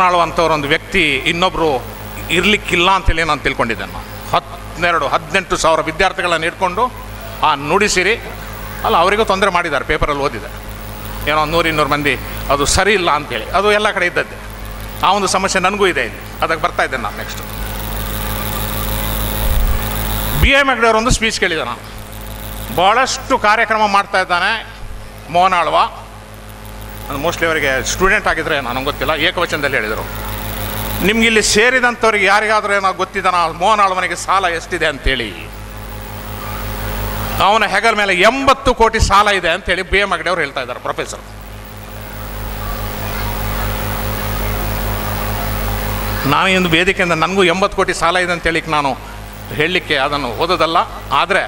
ಆಳ್ವ ಅಂಥವ್ರೊಂದು ವ್ಯಕ್ತಿ ಇನ್ನೊಬ್ಬರು ಇರಲಿಕ್ಕಿಲ್ಲ ಅಂತೇಳಿ ನಾನು ತಿಳ್ಕೊಂಡಿದ್ದೆ. ನಾನು 18 ಸಾವಿರ ವಿದ್ಯಾರ್ಥಿಗಳನ್ನು ಇಟ್ಕೊಂಡು ಆ ನುಡಿಸಿರಿ ಅಲ್ಲ, ಅವರಿಗೂ ತೊಂದರೆ ಮಾಡಿದ್ದಾರೆ. ಪೇಪರಲ್ಲಿ ಓದಿದೆ, ಏನೋ 100-200 ಮಂದಿ ಅದು ಸರಿ ಇಲ್ಲ ಅಂಥೇಳಿ. ಅದು ಎಲ್ಲ ಕಡೆ ಇದ್ದದ್ದೆ. ಆ ಒಂದು ಸಮಸ್ಯೆ ನನಗೂ ಇದೆ ಇಲ್ಲಿ, ಅದಕ್ಕೆ ಬರ್ತಾ ಇದ್ದೇನೆ ನಾನು. ನೆಕ್ಸ್ಟ್ ಬಿ ಎ ಮಗಡೆಯವರೊಂದು ಸ್ಪೀಚ್ ಕೇಳಿದೆ ನಾನು. ಭಾಳಷ್ಟು ಕಾರ್ಯಕ್ರಮ ಮಾಡ್ತಾ ಇದ್ದಾನೆ ಮೋಹನ್ ಆಳ್ವ. ಮೋಸ್ಟ್ಲಿ ಅವರಿಗೆ ಸ್ಟೂಡೆಂಟ್ ಆಗಿದ್ದರೆ ನನಗೆ ಗೊತ್ತಿಲ್ಲ. ಏಕವಚನದಲ್ಲಿ ಹೇಳಿದರು, ನಿಮಗಿಲ್ಲಿ ಸೇರಿದಂಥವ್ರಿಗೆ ಯಾರಿಗಾದರೂ ಏನೋ ಗೊತ್ತಿದ್ದಾನ ಮೋಹನ್ ಆಳ್ವನಿಗೆ ಸಾಲ ಎಷ್ಟಿದೆ ಅಂತೇಳಿ. ಅವನ ಹೆಗಲ ಮೇಲೆ 80 ಕೋಟಿ ಸಾಲ ಇದೆ ಅಂತೇಳಿ ಬಿ ಎ ಮಗಡೆಯವರು ಹೇಳ್ತಾ ಇದ್ದಾರೆ, ಪ್ರೊಫೆಸರ್. ನಾನು ಇಂದು ವೇದಿಕೆಯಿಂದ ನನಗೂ 80 ಕೋಟಿ ಸಾಲ ಇದೆ ಅಂತೇಳಿ ನಾನು ಹೇಳಲಿಕ್ಕೆ ಅದನ್ನು ಓದೋದಲ್ಲ. ಆದರೆ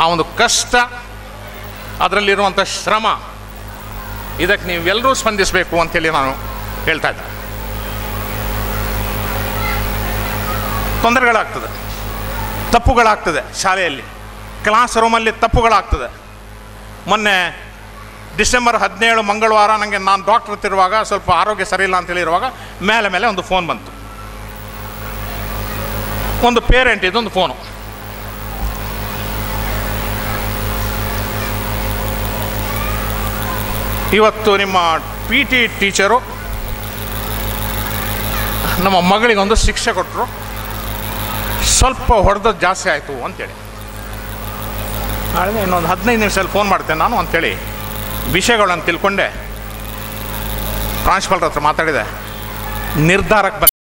ಆ ಒಂದು ಕಷ್ಟ, ಅದರಲ್ಲಿರುವಂಥ ಶ್ರಮ, ಇದಕ್ಕೆ ನೀವೆಲ್ಲರೂ ಸ್ಪಂದಿಸಬೇಕು ಅಂತೇಳಿ ನಾನು ಹೇಳ್ತಾ ಇದ್ದೆ. ತೊಂದರೆಗಳಾಗ್ತದೆ, ತಪ್ಪುಗಳಾಗ್ತದೆ ಶಾಲೆಯಲ್ಲಿ, ಕ್ಲಾಸ್ ರೂಮಲ್ಲಿ ತಪ್ಪುಗಳಾಗ್ತದೆ. ಮೊನ್ನೆ ಡಿಸೆಂಬರ್ 17 ಮಂಗಳವಾರ ನನಗೆ ನಾನು ಡಾಕ್ಟ್ರ್ ಹತ್ತಿರುವಾಗ ಸ್ವಲ್ಪ ಆರೋಗ್ಯ ಸರಿಯಿಲ್ಲ ಅಂತೇಳಿರುವಾಗ ಮೇಲೆ ಒಂದು ಫೋನ್ ಬಂತು. ಒಂದು ಪೇರೆಂಟ್ ಇದೊಂದು ಫೋನು. ಇವತ್ತು ನಿಮ್ಮ PT ಟೀಚರು ನಮ್ಮ ಮಗಳಿಗೊಂದು ಶಿಕ್ಷೆ ಕೊಟ್ಟರು, ಸ್ವಲ್ಪ ಹೊಡೆದದ್ದು ಜಾಸ್ತಿ ಆಯಿತು ಅಂತೇಳಿ. ನಾಳೆ ಇನ್ನೊಂದು 15 ನಿಮಿಷದಲ್ಲಿ ಫೋನ್ ಮಾಡ್ತೇನೆ ನಾನು ಅಂಥೇಳಿ ವಿಷಯಗಳನ್ನು ತಿಳ್ಕೊಂಡೆ. ಪ್ರಾಂಶುಪಾಲರ ಹತ್ರ ಮಾತಾಡಿದೆ, ನಿರ್ಧಾರಕ್ಕೆ ಬಂದೆ.